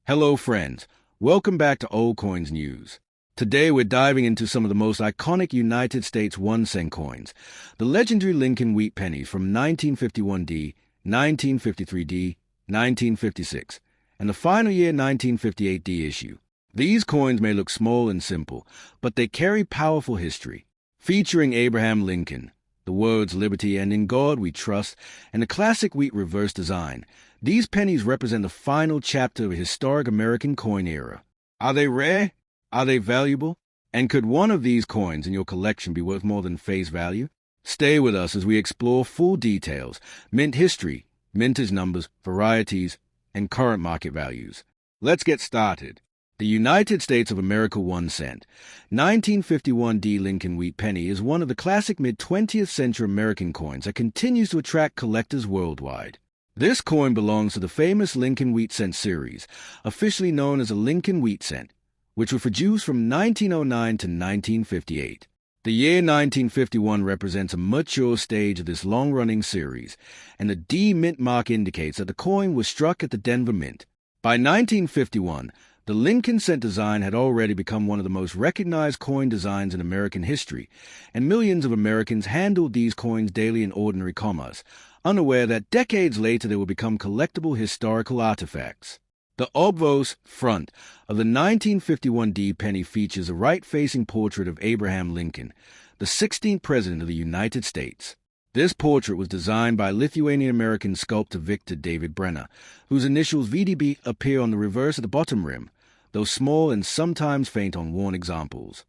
Hello friends, welcome back to Old Coins News. Today we're diving into some of the most iconic United States 1-cent coins, the legendary Lincoln Wheat Pennies from 1951D, 1953D, 1956, and the final year 1958D issue. These coins may look small and simple, but they carry powerful history. Featuring Abraham Lincoln, the words "Liberty" and "In God We Trust," and the classic wheat reverse design, these pennies represent the final chapter of a historic American coin era. Are they rare? Are they valuable? And could one of these coins in your collection be worth more than face value? Stay with us as we explore full details, mint history, mintage numbers, varieties, and current market values. Let's get started. The United States of America 1 cent. 1951D Lincoln Wheat Penny is one of the classic mid-20th century American coins that continues to attract collectors worldwide. This coin belongs to the famous Lincoln Wheat Cent series, officially known as a Lincoln Wheat Cent, which was produced from 1909 to 1958. The year 1951 represents a mature stage of this long-running series, and the D Mint mark indicates that the coin was struck at the Denver Mint. By 1951, the Lincoln Cent design had already become one of the most recognized coin designs in American history, and millions of Americans handled these coins daily in ordinary commerce, unaware that decades later they would become collectible historical artifacts. The obverse front of the 1951D penny features a right-facing portrait of Abraham Lincoln, the 16th President of the United States. This portrait was designed by Lithuanian-American sculptor Victor David Brenner, whose initials VDB appear on the reverse of the bottom rim, though small and sometimes faint on worn examples.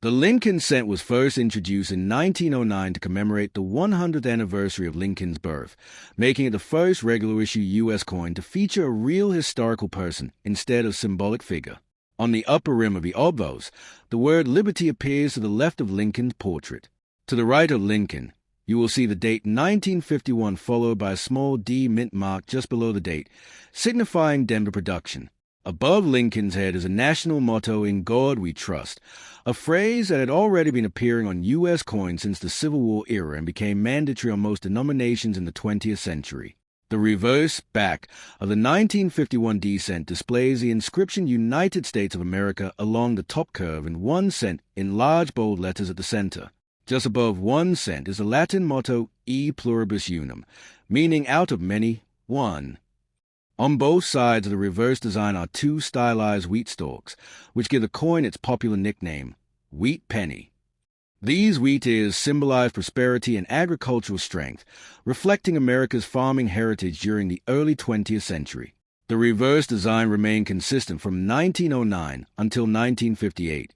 The Lincoln Cent was first introduced in 1909 to commemorate the 100th anniversary of Lincoln's birth, making it the first regular-issue U.S. coin to feature a real historical person instead of symbolic figure. On the upper rim of the obverse, the word Liberty appears to the left of Lincoln's portrait. To the right of Lincoln, you will see the date 1951 followed by a small D mint mark just below the date, signifying Denver production. Above Lincoln's head is a national motto, "In God We Trust," a phrase that had already been appearing on U.S. coins since the Civil War era and became mandatory on most denominations in the 20th century. The reverse back of the 1951D cent displays the inscription United States of America along the top curve and 1 cent in large bold letters at the center. Just above 1 cent is the Latin motto E pluribus unum, meaning out of many, one. On both sides of the reverse design are two stylized wheat stalks, which give the coin its popular nickname, Wheat Penny. These wheat ears symbolize prosperity and agricultural strength, reflecting America's farming heritage during the early 20th century. The reverse design remained consistent from 1909 until 1958,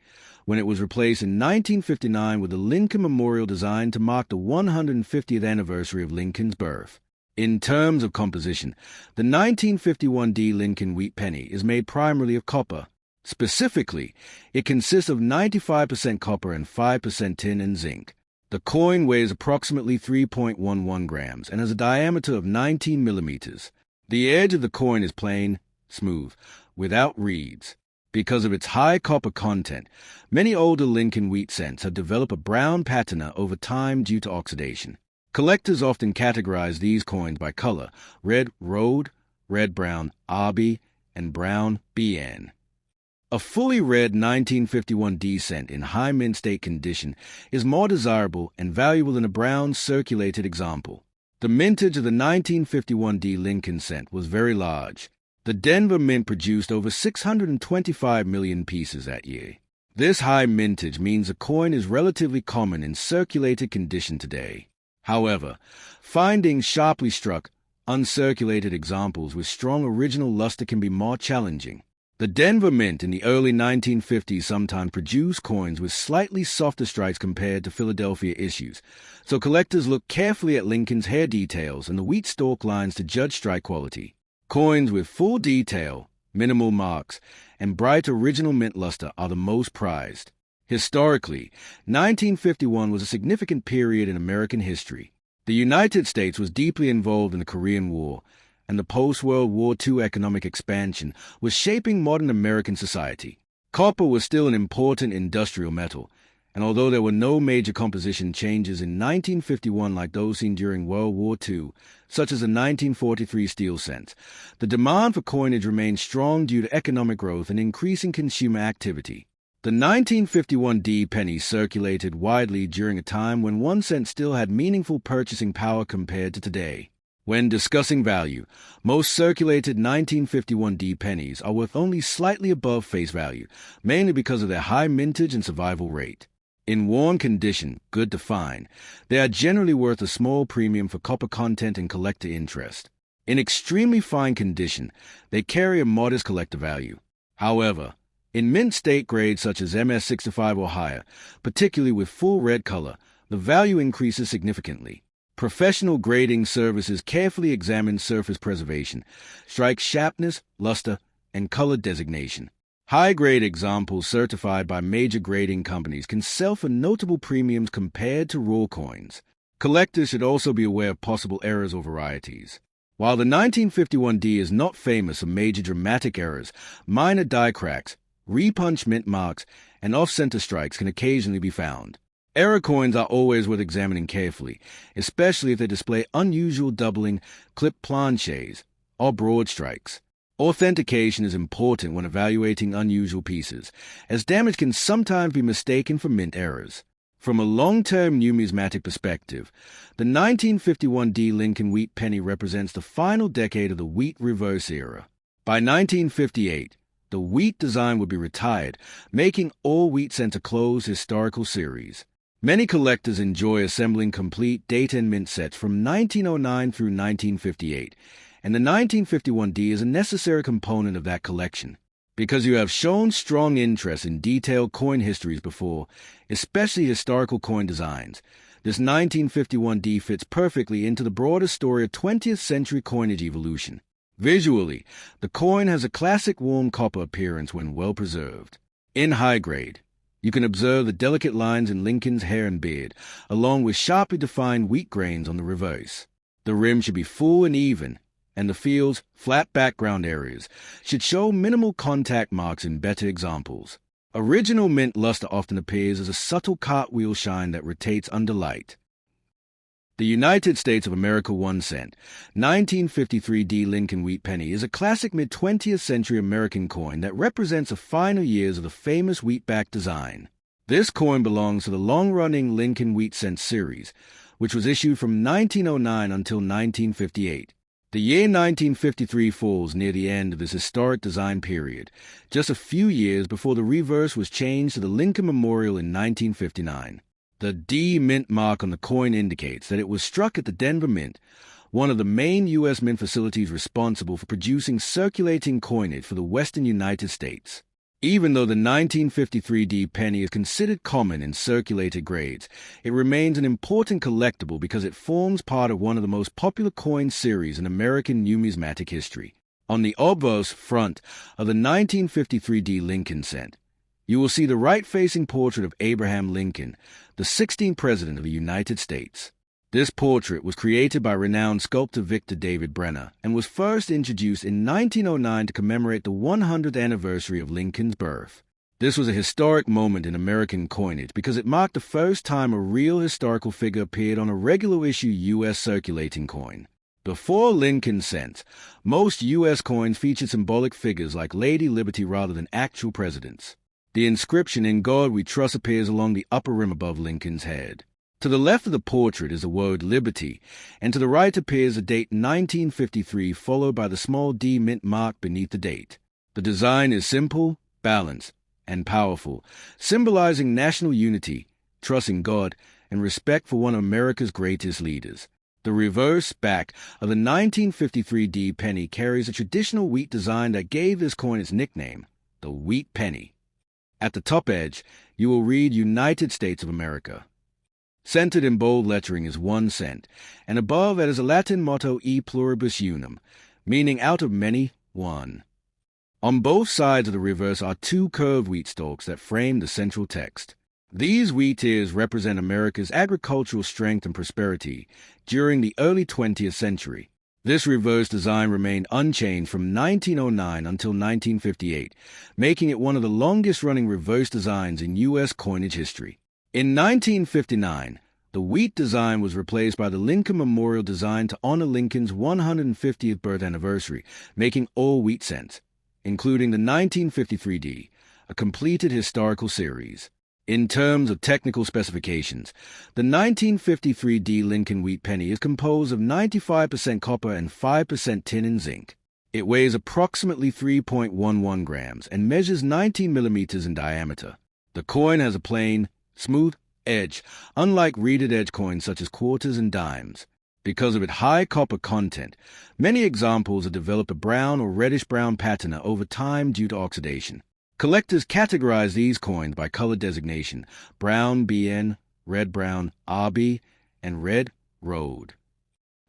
when it was replaced in 1959 with the Lincoln Memorial design to mark the 150th anniversary of Lincoln's birth. In terms of composition, the 1951D Lincoln Wheat Penny is made primarily of copper. Specifically, it consists of 95% copper and 5% tin and zinc. The coin weighs approximately 3.11 grams and has a diameter of 19 millimeters. The edge of the coin is plain, smooth, without reeds. Because of its high copper content, many older Lincoln Wheat Cents have developed a brown patina over time due to oxidation. Collectors often categorize these coins by color: red Rhode, red-brown RB, and brown BN. A fully red 1951D cent in high mint state condition is more desirable and valuable than a brown circulated example. The mintage of the 1951D Lincoln cent was very large. The Denver Mint produced over 625 million pieces that year. This high mintage means the coin is relatively common in circulated condition today. However, finding sharply struck, uncirculated examples with strong original luster can be more challenging. The Denver Mint in the early 1950s sometimes produced coins with slightly softer strikes compared to Philadelphia issues, so collectors look carefully at Lincoln's hair details and the wheat stalk lines to judge strike quality. Coins with full detail, minimal marks, and bright original mint luster are the most prized. Historically, 1951 was a significant period in American history. The United States was deeply involved in the Korean War, and the post-World War II economic expansion was shaping modern American society. Copper was still an important industrial metal, and although there were no major composition changes in 1951 like those seen during World War II, such as the 1943 steel cents, the demand for coinage remained strong due to economic growth and increasing consumer activity. The 1951 D penny circulated widely during a time when 1 cent still had meaningful purchasing power compared to today. When discussing value, most circulated 1951 D pennies are worth only slightly above face value, mainly because of their high mintage and survival rate. In worn condition, good to fine, they are generally worth a small premium for copper content and collector interest. In extremely fine condition, they carry a modest collector value. However, in mint state grades such as MS65 or higher, particularly with full red color, the value increases significantly. Professional grading services carefully examine surface preservation, strike sharpness, luster, and color designation. High-grade examples certified by major grading companies can sell for notable premiums compared to raw coins. Collectors should also be aware of possible errors or varieties. While the 1951D is not famous for major dramatic errors, minor die cracks, repunch mint marks, and off-center strikes can occasionally be found. Error coins are always worth examining carefully, especially if they display unusual doubling, clip planches, or broad strikes. Authentication is important when evaluating unusual pieces, as damage can sometimes be mistaken for mint errors. From a long-term numismatic perspective, the 1951D Lincoln Wheat Penny represents the final decade of the wheat reverse era. By 1958, the wheat design would be retired, making all wheat cents a closed historical series. Many collectors enjoy assembling complete date and mint sets from 1909 through 1958, and the 1951D is a necessary component of that collection. Because you have shown strong interest in detailed coin histories before, especially historical coin designs, this 1951D fits perfectly into the broader story of 20th century coinage evolution. Visually, the coin has a classic warm copper appearance when well preserved. In high grade, you can observe the delicate lines in Lincoln's hair and beard, along with sharply defined wheat grains on the reverse. The rim should be full and even, and the field's flat background areas should show minimal contact marks in better examples. Original mint luster often appears as a subtle cartwheel shine that rotates under light. The United States of America 1 cent, 1953D Lincoln Wheat Penny is a classic mid-20th century American coin that represents the final years of the famous wheatback design. This coin belongs to the long-running Lincoln Wheat Cent series, which was issued from 1909 until 1958. The year 1953 falls near the end of this historic design period, just a few years before the reverse was changed to the Lincoln Memorial in 1959. The D mint mark on the coin indicates that it was struck at the Denver Mint, one of the main U.S. mint facilities responsible for producing circulating coinage for the western United States. Even though the 1953 D penny is considered common in circulated grades, it remains an important collectible because it forms part of one of the most popular coin series in American numismatic history. On the obverse front of the 1953 D Lincoln cent, you will see the right-facing portrait of Abraham Lincoln, the 16th President of the United States. This portrait was created by renowned sculptor Victor David Brenner and was first introduced in 1909 to commemorate the 100th anniversary of Lincoln's birth. This was a historic moment in American coinage because it marked the first time a real historical figure appeared on a regular-issue U.S. circulating coin. Before Lincoln cents, most U.S. coins featured symbolic figures like Lady Liberty rather than actual presidents. The inscription "In God We Trust" appears along the upper rim above Lincoln's head. To the left of the portrait is the word Liberty, and to the right appears the date 1953 followed by the small D mint mark beneath the date. The design is simple, balanced, and powerful, symbolizing national unity, trust in God, and respect for one of America's greatest leaders. The reverse back of the 1953 D penny carries a traditional wheat design that gave this coin its nickname, the Wheat Penny. At the top edge, you will read United States of America. Centered in bold lettering is 1 cent, and above it is a Latin motto E pluribus unum, meaning out of many, one. On both sides of the reverse are 2 curved wheat stalks that frame the central text. These wheat ears represent America's agricultural strength and prosperity during the early 20th century. This reverse design remained unchanged from 1909 until 1958, making it one of the longest-running reverse designs in U.S. coinage history. In 1959, the wheat design was replaced by the Lincoln Memorial design to honor Lincoln's 150th birth anniversary, making all wheat cents, including the 1953 D, a completed historical series. In terms of technical specifications, the 1953 D Lincoln Wheat Penny is composed of 95% copper and 5% tin and zinc. It weighs approximately 3.11 grams and measures 19 millimeters in diameter. The coin has a plain, smooth edge, unlike reeded edge coins such as quarters and dimes. Because of its high copper content, many examples have developed a brown or reddish-brown patina over time due to oxidation. Collectors categorize these coins by color designation: brown BN, red-brown RB, and red Rhode.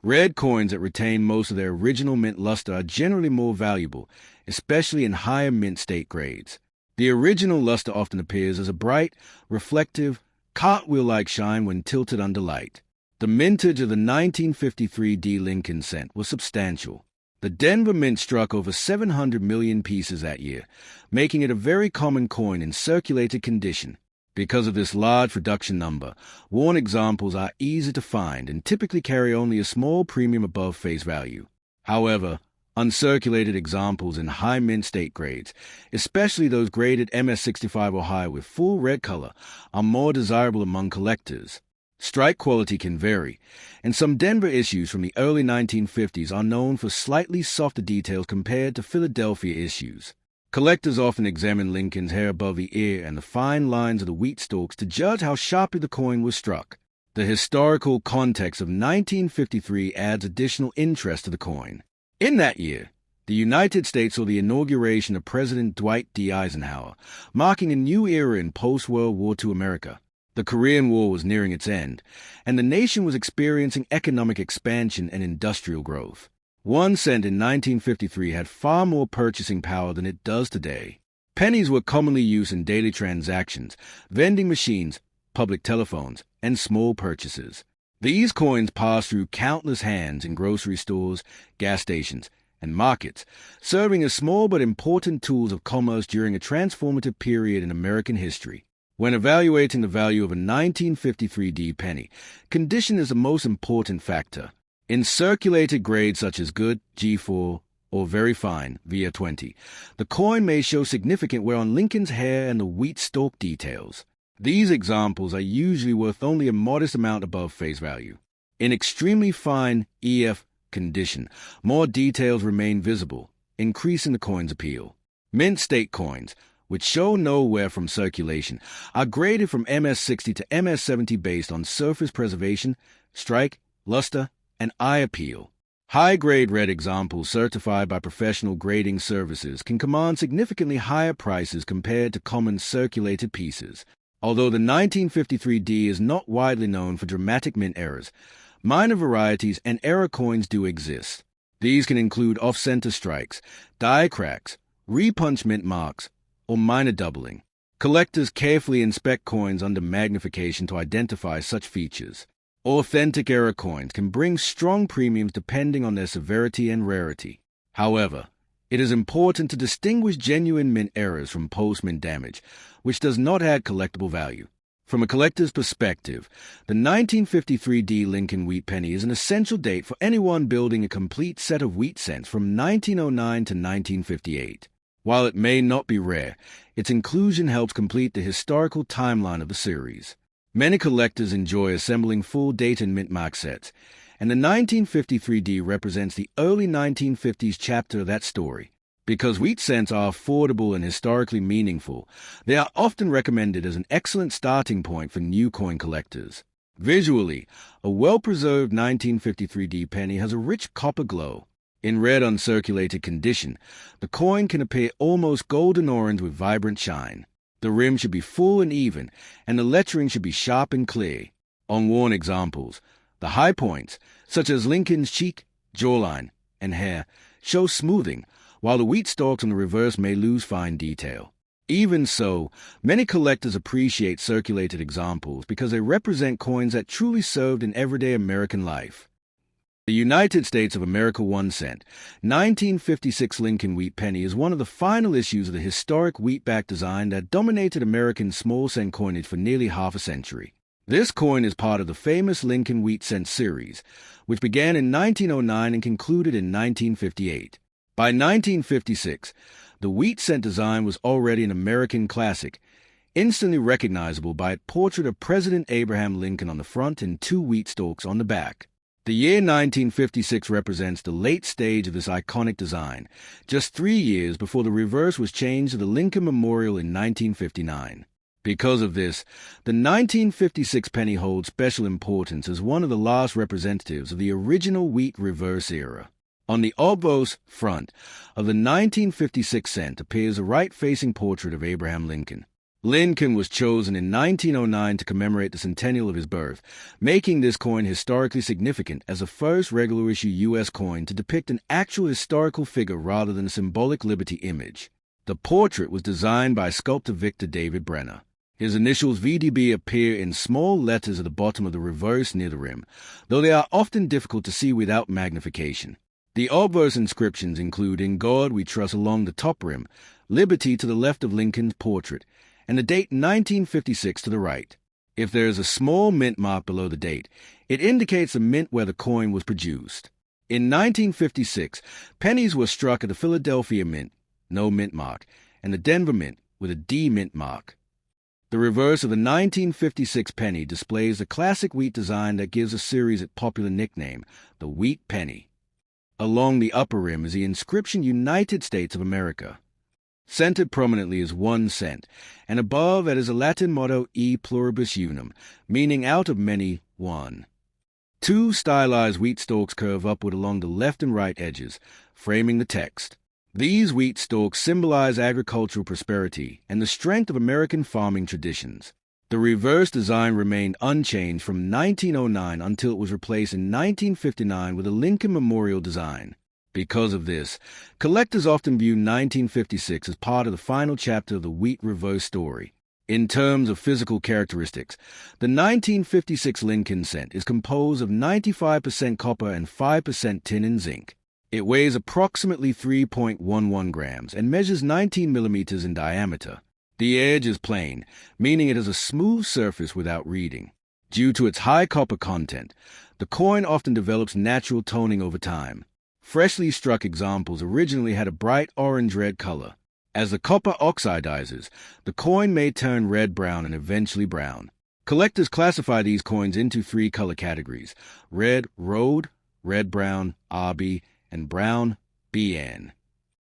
Red coins that retain most of their original mint luster are generally more valuable, especially in higher mint state grades. The original luster often appears as a bright, reflective, cartwheel-like shine when tilted under light. The mintage of the 1953 D Lincoln cent was substantial. The Denver Mint struck over 700 million pieces that year, making it a very common coin in circulated condition. Because of this large production number, worn examples are easy to find and typically carry only a small premium above face value. However, uncirculated examples in high mint state grades, especially those graded MS65 or higher with full red color, are more desirable among collectors. Strike quality can vary, and some Denver issues from the early 1950s are known for slightly softer details compared to Philadelphia issues. Collectors often examine Lincoln's hair above the ear and the fine lines of the wheat stalks to judge how sharply the coin was struck. The historical context of 1953 adds additional interest to the coin. In that year, the United States saw the inauguration of President Dwight D. Eisenhower, marking a new era in post-World War II America. The Korean War was nearing its end, and the nation was experiencing economic expansion and industrial growth. 1 cent in 1953 had far more purchasing power than it does today. Pennies were commonly used in daily transactions, vending machines, public telephones, and small purchases. These coins passed through countless hands in grocery stores, gas stations, and markets, serving as small but important tools of commerce during a transformative period in American history. When evaluating the value of a 1953 D penny, condition is the most important factor. In circulated grades such as good, G4, or very fine, VIA20, the coin may show significant wear on Lincoln's hair and the wheat stalk details. These examples are usually worth only a modest amount above face value. In extremely fine EF condition, more details remain visible, increasing the coin's appeal. Mint state coins, which show no wear from circulation, are graded from MS60 to MS70 based on surface preservation, strike, luster, and eye appeal. High-grade red examples certified by professional grading services can command significantly higher prices compared to common circulated pieces. Although the 1953 D is not widely known for dramatic mint errors, minor varieties and error coins do exist. These can include off-center strikes, die cracks, repunch mint marks, or minor doubling. Collectors carefully inspect coins under magnification to identify such features. Authentic error coins can bring strong premiums depending on their severity and rarity. However, it is important to distinguish genuine mint errors from post-mint damage, which does not add collectible value. From a collector's perspective, the 1953 D Lincoln Wheat Penny is an essential date for anyone building a complete set of wheat cents from 1909 to 1958. While it may not be rare, its inclusion helps complete the historical timeline of the series. Many collectors enjoy assembling full date and mint mark sets, and the 1953 D represents the early 1950s chapter of that story. Because wheat cents are affordable and historically meaningful, they are often recommended as an excellent starting point for new coin collectors. Visually, a well-preserved 1953 D penny has a rich copper glow. In red uncirculated condition, the coin can appear almost golden orange with vibrant shine. The rim should be full and even, and the lettering should be sharp and clear. On worn examples, the high points, such as Lincoln's cheek, jawline, and hair, show smoothing, while the wheat stalks on the reverse may lose fine detail. Even so, many collectors appreciate circulated examples because they represent coins that truly served in everyday American life. The United States of America 1 cent, 1956 Lincoln Wheat Penny is one of the final issues of the historic wheatback design that dominated American small cent coinage for nearly half a century. This coin is part of the famous Lincoln Wheat Cent series, which began in 1909 and concluded in 1958. By 1956, the wheat cent design was already an American classic, instantly recognizable by a portrait of President Abraham Lincoln on the front and two wheat stalks on the back. The year 1956 represents the late stage of this iconic design, just 3 years before the reverse was changed to the Lincoln Memorial in 1959. Because of this, the 1956 penny holds special importance as one of the last representatives of the original wheat reverse era. On the obverse front of the 1956 cent appears a right-facing portrait of Abraham Lincoln. Lincoln was chosen in 1909 to commemorate the centennial of his birth, making this coin historically significant as the first regular-issue U.S. coin to depict an actual historical figure rather than a symbolic liberty image. The portrait was designed by sculptor Victor David Brenner. His initials VDB appear in small letters at the bottom of the reverse near the rim, though they are often difficult to see without magnification. The obverse inscriptions include "In God We Trust" along the top rim, "Liberty" to the left of Lincoln's portrait, and the date 1956 to the right. If there is a small mint mark below the date, it indicates the mint where the coin was produced. In 1956, pennies were struck at the Philadelphia Mint, no mint mark, and the Denver Mint with a D mint mark. The reverse of the 1956 penny displays the classic wheat design that gives the series its popular nickname, the Wheat Penny. Along the upper rim is the inscription United States of America. Centered prominently is 1 cent, and above it is a Latin motto E pluribus unum, meaning out of many, one. Two stylized wheat stalks curve upward along the left and right edges, framing the text. These wheat stalks symbolize agricultural prosperity and the strength of American farming traditions. The reverse design remained unchanged from 1909 until it was replaced in 1959 with a Lincoln Memorial design. Because of this, collectors often view 1956 as part of the final chapter of the wheat reverse story. In terms of physical characteristics, the 1956 Lincoln cent is composed of 95% copper and 5% tin and zinc. It weighs approximately 3.11 grams and measures 19 millimeters in diameter. The edge is plain, meaning it has a smooth surface without reading. Due to its high copper content, the coin often develops natural toning over time. Freshly struck examples originally had a bright orange-red color. As the copper oxidizes, the coin may turn red-brown and eventually brown. Collectors classify these coins into 3 color categories: red, Rhode, red-brown, RB, and brown, BN.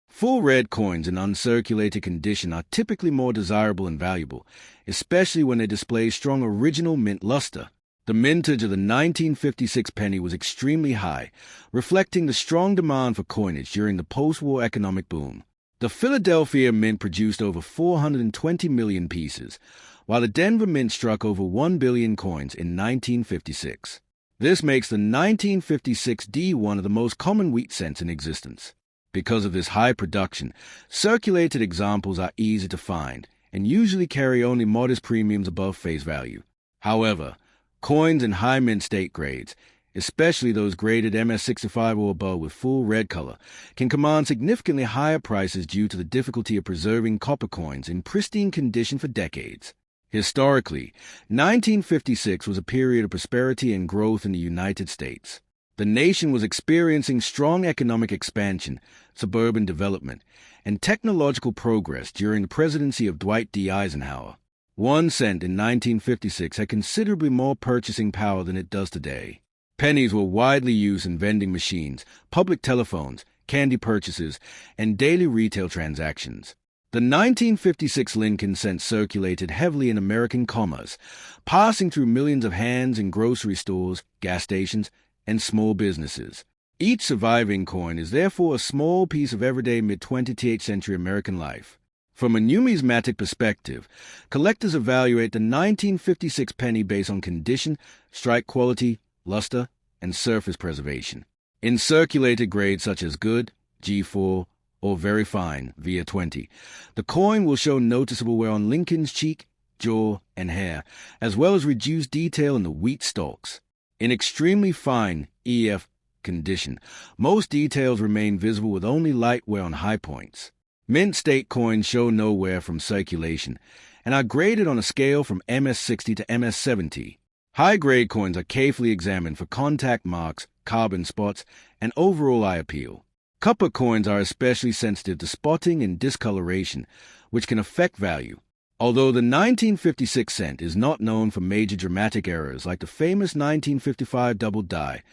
Full red coins in uncirculated condition are typically more desirable and valuable, especially when they display strong original mint luster. The mintage of the 1956 penny was extremely high, reflecting the strong demand for coinage during the post-war economic boom. The Philadelphia Mint produced over 420 million pieces, while the Denver Mint struck over 1 billion coins in 1956. This makes the 1956 D one of the most common wheat cents in existence. Because of this high production, circulated examples are easy to find and usually carry only modest premiums above face value. However, coins in high mint state grades, especially those graded MS65 or above with full red color, can command significantly higher prices due to the difficulty of preserving copper coins in pristine condition for decades. Historically, 1956 was a period of prosperity and growth in the United States. The nation was experiencing strong economic expansion, suburban development, and technological progress during the presidency of Dwight D. Eisenhower. 1 cent in 1956 had considerably more purchasing power than it does today. Pennies were widely used in vending machines, public telephones, candy purchases, and daily retail transactions. The 1956 Lincoln cent circulated heavily in American commerce, passing through millions of hands in grocery stores, gas stations, and small businesses. Each surviving coin is therefore a small piece of everyday mid-20th century American life. From a numismatic perspective, collectors evaluate the 1956 penny based on condition, strike quality, luster, and surface preservation. In circulated grades such as good, G4, or very fine, VIA20, the coin will show noticeable wear on Lincoln's cheek, jaw, and hair, as well as reduced detail in the wheat stalks. In extremely fine EF condition, most details remain visible with only light wear on high points. Mint state coins show no wear from circulation and are graded on a scale from MS60 to MS70. High-grade coins are carefully examined for contact marks, carbon spots, and overall eye appeal. Copper coins are especially sensitive to spotting and discoloration, which can affect value. Although the 1956 cent is not known for major dramatic errors like the famous 1955 double die,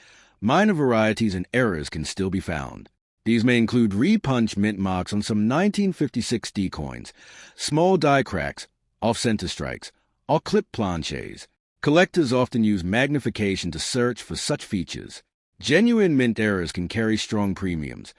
minor varieties and errors can still be found. These may include repunch mint marks on some 1956 D coins, small die cracks, off-center strikes, or clip planches. Collectors often use magnification to search for such features. Genuine mint errors can carry strong premiums,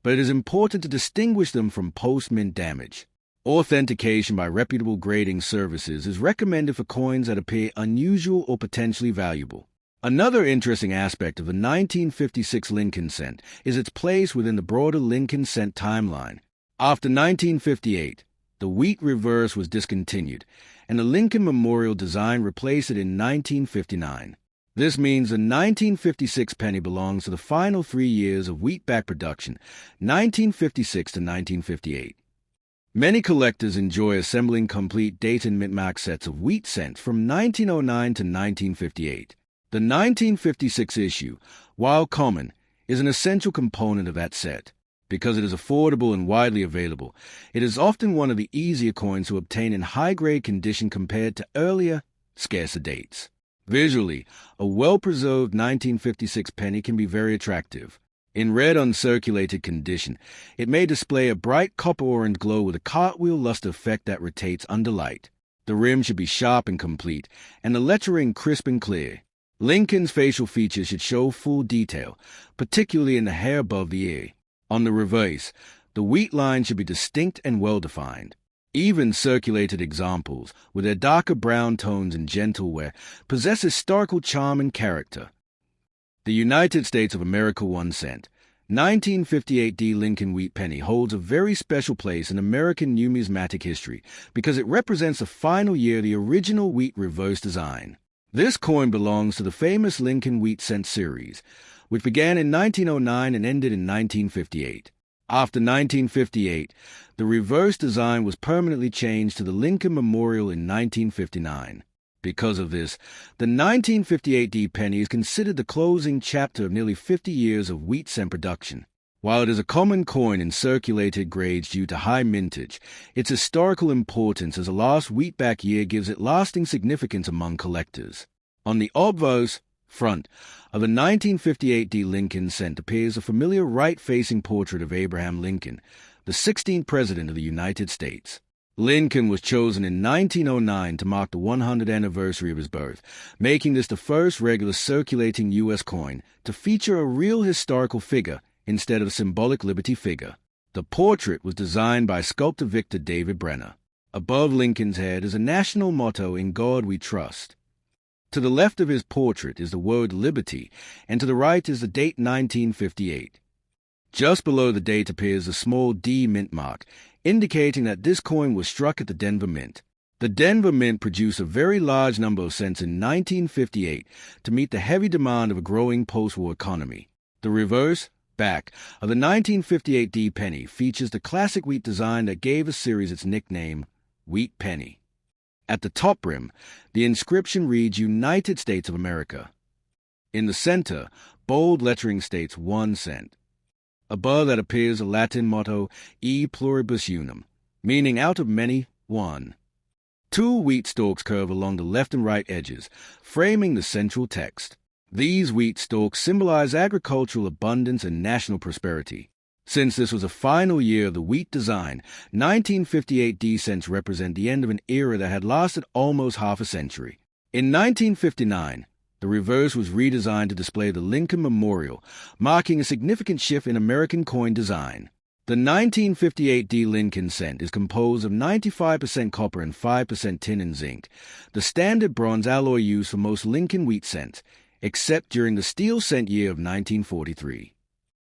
but it is important to distinguish them from post-mint damage. Authentication by reputable grading services is recommended for coins that appear unusual or potentially valuable. Another interesting aspect of the 1956 Lincoln cent is its place within the broader Lincoln cent timeline. After 1958, the wheat reverse was discontinued, and the Lincoln Memorial design replaced it in 1959. This means the 1956 penny belongs to the final 3 years of wheatback production, 1956 to 1958. Many collectors enjoy assembling complete date and mint mark sets of wheat cents from 1909 to 1958. The 1956 issue, while common, is an essential component of that set. Because it is affordable and widely available, it is often one of the easier coins to obtain in high-grade condition compared to earlier, scarcer dates. Visually, a well-preserved 1956 penny can be very attractive. In red uncirculated condition, it may display a bright copper-orange glow with a cartwheel luster effect that rotates under light. The rim should be sharp and complete, and the lettering crisp and clear. Lincoln's facial features should show full detail, particularly in the hair above the ear. On the reverse, the wheat line should be distinct and well-defined. Even circulated examples, with their darker brown tones and gentle wear, possess historical charm and character. The United States of America 1 cent, 1958 D Lincoln Wheat Penny holds a very special place in American numismatic history because it represents the final year of the original wheat reverse design. This coin belongs to the famous Lincoln Wheat Cent series, which began in 1909 and ended in 1958. After 1958, the reverse design was permanently changed to the Lincoln Memorial in 1959. Because of this, the 1958 D penny is considered the closing chapter of nearly 50 years of wheat cent production. While it is a common coin in circulated grades due to high mintage, its historical importance as a last wheatback year gives it lasting significance among collectors. On the obverse front of the 1958 D Lincoln cent appears a familiar right-facing portrait of Abraham Lincoln, the 16th President of the United States. Lincoln was chosen in 1909 to mark the 100th anniversary of his birth, making this the first regular circulating U.S. coin to feature a real historical figure instead of a symbolic liberty figure. The portrait was designed by sculptor Victor David Brenner. Above Lincoln's head is a national motto, "In God We Trust." To the left of his portrait is the word liberty, and to the right is the date 1958. Just below the date appears a small D mint mark, indicating that this coin was struck at the Denver Mint. The Denver Mint produced a very large number of cents in 1958 to meet the heavy demand of a growing post-war economy. The reverse, back, of the 1958 D penny features the classic wheat design that gave a series its nickname, Wheat Penny. At the top rim, the inscription reads United States of America. In the center, bold lettering states 1 cent. Above that appears the Latin motto E pluribus unum, meaning out of many, one. 2 wheat stalks curve along the left and right edges, framing the central text. These wheat stalks symbolize agricultural abundance and national prosperity. Since this was a final year of the wheat design, 1958 D cents represent the end of an era that had lasted almost half a century. In 1959, the reverse was redesigned to display the Lincoln Memorial, marking a significant shift in American coin design. The 1958 D Lincoln cent is composed of 95% copper and 5% tin and zinc, the standard bronze alloy used for most Lincoln wheat cents, except during the steel cent year of 1943.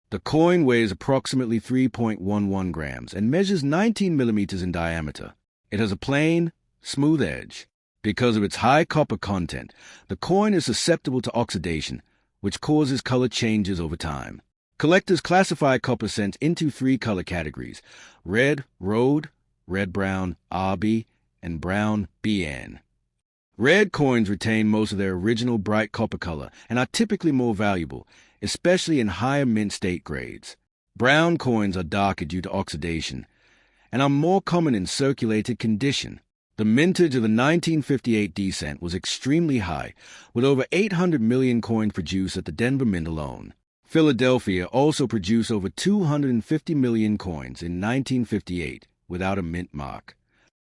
The coin weighs approximately 3.11 grams and measures 19 millimeters in diameter. It has a plain, smooth edge. Because of its high copper content, the coin is susceptible to oxidation, which causes color changes over time. Collectors classify copper cents into 3 color categories: red, rhode, red-brown, RB, and brown, BN. Red coins retain most of their original bright copper color and are typically more valuable, especially in higher mint state grades. Brown coins are darker due to oxidation and are more common in circulated condition. The mintage of the 1958 D cent was extremely high, with over 800 million coins produced at the Denver Mint alone. Philadelphia also produced over 250 million coins in 1958 without a mint mark.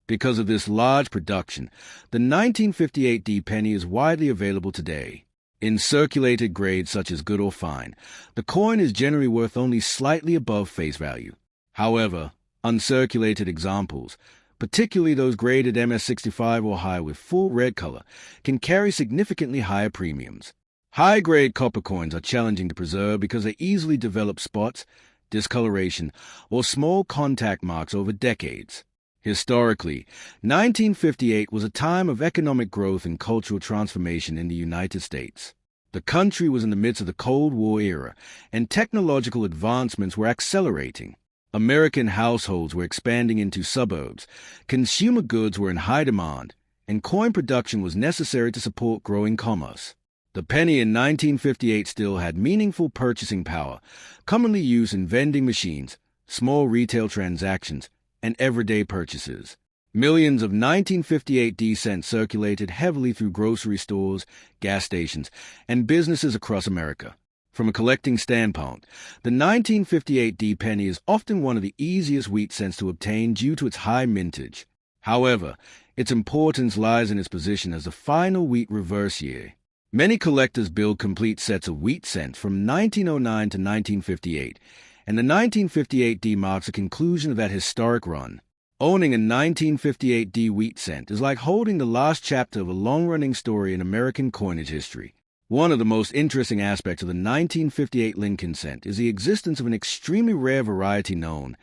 Because of this large production, the 1958 D penny is widely available today. In circulated grades such as good or fine, the coin is generally worth only slightly above face value. However, uncirculated examples, particularly those graded MS65 or higher with full red color, can carry significantly higher premiums. High-grade copper coins are challenging to preserve because they easily develop spots, discoloration, or small contact marks over decades. Historically, 1958 was a time of economic growth and cultural transformation in the United States. The country was in the midst of the Cold War era, and technological advancements were accelerating. American households were expanding into suburbs, consumer goods were in high demand, and coin production was necessary to support growing commerce. The penny in 1958 still had meaningful purchasing power, commonly used in vending machines, small retail transactions, and everyday purchases. Millions of 1958 D cents circulated heavily through grocery stores, gas stations, and businesses across America. From a collecting standpoint, the 1958 D penny is often one of the easiest wheat cents to obtain due to its high mintage. However, its importance lies in its position as the final wheat reverse year. Many collectors build complete sets of wheat cents from 1909 to 1958, and the 1958 D marks the conclusion of that historic run. Owning a 1958 D wheat cent is like holding the last chapter of a long-running story in American coinage history. One of the most interesting aspects of the 1958 Lincoln cent is the existence of an extremely rare variety known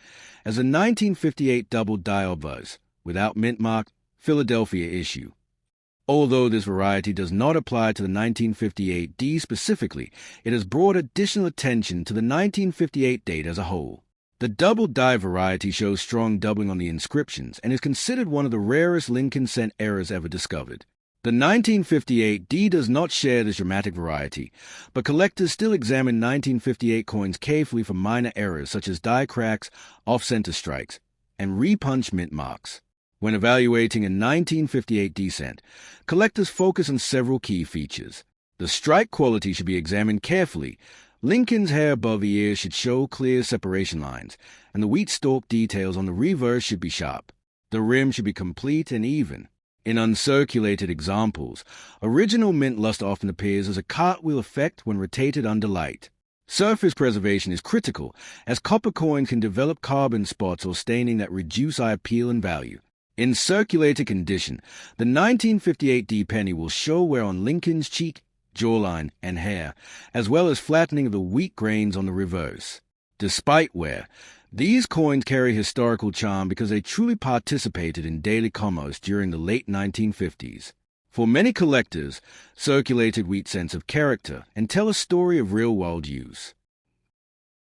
as the 1958 double dial buzz, without mint mark, Philadelphia issue. Although this variety does not apply to the 1958 D specifically, it has brought additional attention to the 1958 date as a whole. The double die variety shows strong doubling on the inscriptions and is considered one of the rarest Lincoln cent errors ever discovered. The 1958 D does not share this dramatic variety, but collectors still examine 1958 coins carefully for minor errors such as die cracks, off-center strikes, and repunch mint marks. When evaluating a 1958 D cent, collectors focus on several key features. The strike quality should be examined carefully. Lincoln's hair above the ears should show clear separation lines, and the wheat stalk details on the reverse should be sharp. The rim should be complete and even. In uncirculated examples, original mint luster often appears as a cartwheel effect when rotated under light. Surface preservation is critical, as copper coins can develop carbon spots or staining that reduce eye appeal and value. In circulated condition, the 1958 D penny will show wear on Lincoln's cheek, jawline, and hair, as well as flattening of the wheat grains on the reverse. Despite wear, these coins carry historical charm because they truly participated in daily commerce during the late 1950s. For many collectors, circulated wheat cents have character and tell a story of real-world use.